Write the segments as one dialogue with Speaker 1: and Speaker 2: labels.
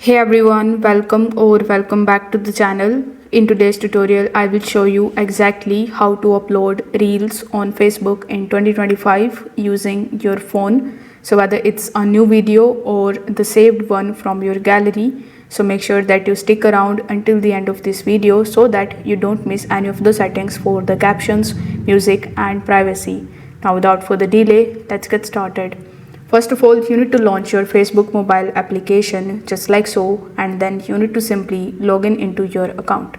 Speaker 1: Hey everyone, welcome back to the channel. In today's tutorial, I will show you exactly how to upload Reels on Facebook in 2025 using your phone. So whether it's a new video or the saved one from your gallery. So make sure that you stick around until the end of this video so that you don't miss any of the settings for the captions, music and privacy. Now without further delay, let's get started. First of all, you need to launch your Facebook mobile application just like so, and then you need to simply log in into your account.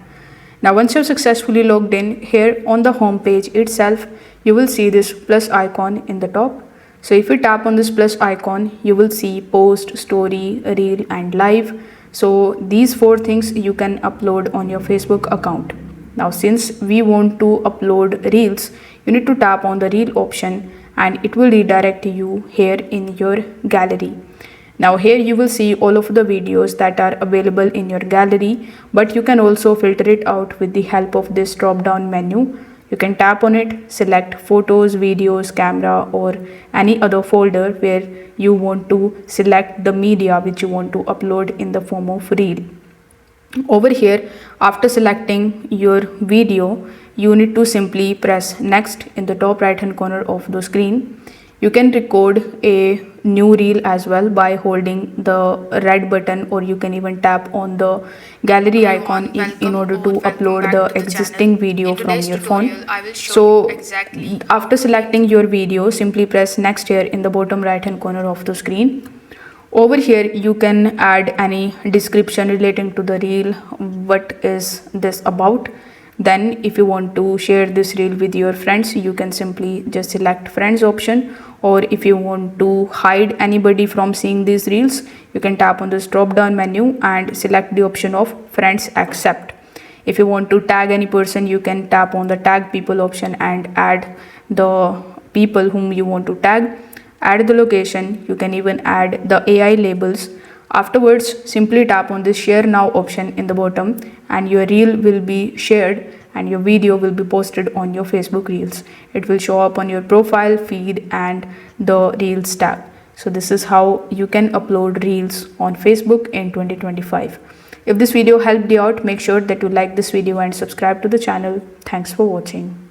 Speaker 1: Now once you're successfully logged in, here on the home page itself, you will see this plus icon in the top. So if you tap on this plus icon, you will see post, story, reel and live. So these four things you can upload on your Facebook account. Now since we want to upload reels, you need to tap on the reel option and it will redirect you here in your gallery. Now here you will see all of the videos that are available in your gallery, but you can also filter it out with the help of this drop down menu. You can tap on it, select photos, videos, camera or any other folder where you want to select the media which you want to upload in the form of reel. Over here, after selecting your video, you need to simply press next in the top right hand corner of the screen. You can record a new reel as well by holding the red button, or you can even tap on the gallery icon in order to upload the existing video from your phone. So after selecting your video, simply press next here in the bottom right hand corner of the screen. Over here you can add any description relating to the reel. What is this about? Then if you want to share this reel with your friends, you can simply just select friends option, or if you want to hide anybody from seeing these reels, you can tap on this drop down menu and select the option of friends accept. If you want to tag any person, you can tap on the tag people option and add the people whom you want to tag. Add the location, you can even add the AI labels. Afterwards, simply tap on this share now option in the bottom and your reel will be shared and your video will be posted on your Facebook Reels. It will show up on your profile, feed and the Reels tab. So this is how you can upload Reels on Facebook in 2025. If this video helped you out, make sure that you like this video and subscribe to the channel. Thanks for watching.